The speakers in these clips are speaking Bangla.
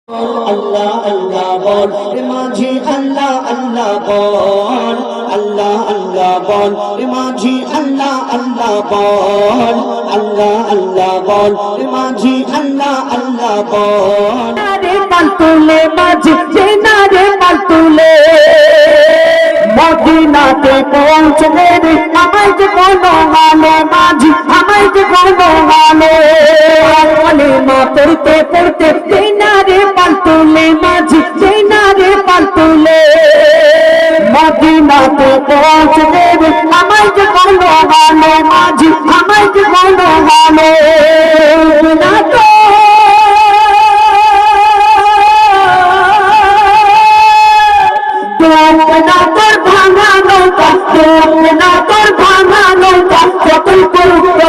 আল্লাহ আল্লাহ বল মাঝি আল্লাহ আল্লাহ বল আল্লাহ আল্লাহ বল মাঝি আল্লাহ আল্লাহ বল আল্লাহ আল্লাহ বল মাঝি আল্লাহ আল্লাহ বল রে পালতুলে মাঝি চেনারে পালতুলে মদিনাতে পৌঁছলে রে আমায় যে কোনো গানে মাঝি আমায় যে কোনো গানে বলে মা পড়তে পড়তে চেনারে পালতুলে মাঝি চেনারে পালতুলে মদিনাতে পৌঁছলে রে আমায় যে কোনো গানে মাঝি আমায় যে কোনো গানে না তো না তোর ভাঙা নৌকা না তোর ভাঙা নৌকা যতই করুক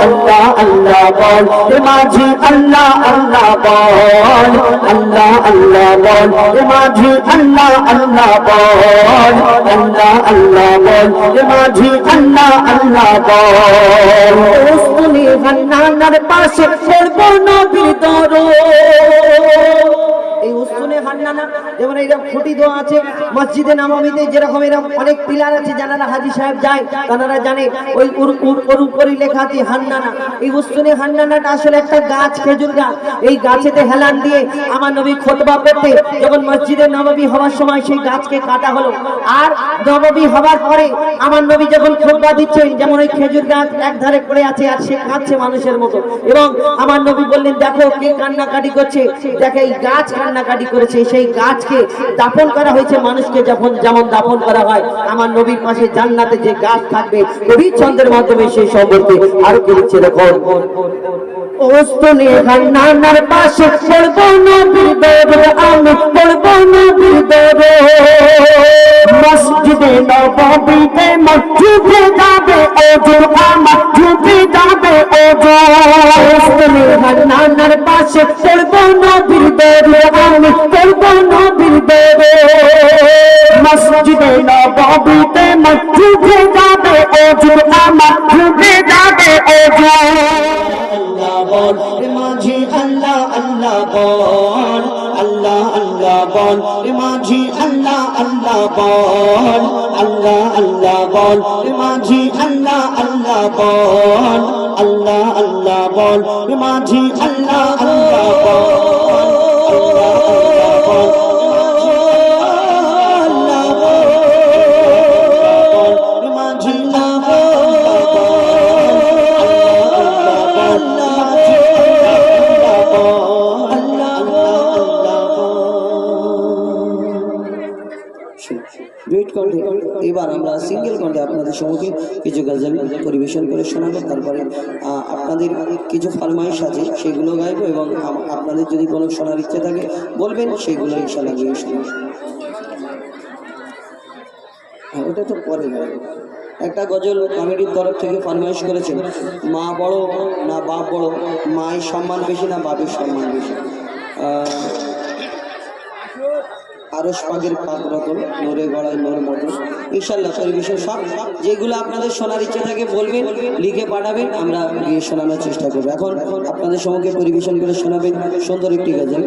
আল্লাহ আল্লাহ বল মাঝি আল্লাহ আল্লাহ বল আল্লাহ আল্লাহ বল মাঝি আল্লাহ আল্লাহ বল আল্লাহ আল্লাহ বল মাঝি আল্লাহ আল্লাহ বল উসমানী হান্নানের পাশে পড়বো নবীর দরদ এই উসমানী হান্নানা যেমন এইরকম খুঁটি দেওয়া আছে মসজিদে নববীতে, যেরকম এরকম অনেক পিলার আছে যারা হাজী সাহেব যায় তারা জানে ওই উপরে লেখা আছে হান্নানা। এই উসমানী হান্নানাটা আসলে একটা গাছ, খেজুর গাছ। এই গাছেতে হেলান দিয়ে আমার নবী খুতবা করতে যখন মসজিদে নববী হওয়ার সময় সেই গাছকে কাটা হলো। আর নববী হওয়ার পরে আমার নবী যখন খুতবা দিচ্ছেন, যেমন ওই খেজুর গাছ এক ধারে পড়ে আছে আর সে কাঁদছে মানুষের মতো, এবং আমার নবী বললেন দেখো কে কান্নাকাটি করছে, দেখে এই গাছ কান্নাকাটি করেছে। সেই গাছকে দাফন করা হয়েছে মানুষকে যেমন দাফন করা হয়। আমার নবীর পাশে জান্নাতে যে গাছ থাকবে কবি ছন্দের মাধ্যমে সেই সম্পর্কে আরো কি লিখছে দেখো। উসমানী হান্নানার পাশে পড়বো নবীর দরদ, আমি পড়বো নবীর দরদ। মসজিদে নববীতে ডুবে যাবে ওযু, আমার ডুবে যাবে ওযু। উসমানী হান্নানার পাশে পড়বো নবীর দরদ, আমি পড়বো নবীর দরদ। মসজিদে নববীতে ডুবে যাবে ওযু, আমার ডুবে যাবে ওযু। আল্লাহ বল মাঝি আল্লাহ আল্লাহ বল আল্লাহ আল্লাহ বল মাঝি আল্লাহ আল্লাহ বল আল্লাহ আল্লাহ বল মাঝি আল্লাহ আল্লাহ বল আল্লাহ আল্লাহ বল মাঝি আল্লাহ আল্লাহ বল এবার আমরা সিঙ্গেল কণ্ঠে আপনাদের সম্মুখে কিছু গজল পরিবেশন করে শোনাবো। তারপরে আপনাদের কিছু ফরমাইশ আছে সেগুলো গাইবো, এবং আপনাদের যদি কোনো শোনার ইচ্ছে থাকে বলবেন, সেগুলো ইনশাআল্লাহ গিয়ে শোনাবো। ওটা তো পরে একটা গজল কমিটির তরফ থেকে ফরমাইশ করেছেন, মা বড় না বাপ বড়, মায়ের সম্মান বেশি না বাপের সম্মান বেশি। আরশ পাকের পাক রতন নূরে গড়ায় নূর মতো। ইনশাআল্লাহ পরিবেশন সব যেগুলো আপনাদের শোনার ইচ্ছে থাকে বলবেন, লিখে পাঠাবেন, আমরা গিয়ে শোনানোর চেষ্টা করবো। এখন আপনাদের সম্মুখে পরিবেশন করে শোনাবেন সুন্দর একটি গজল।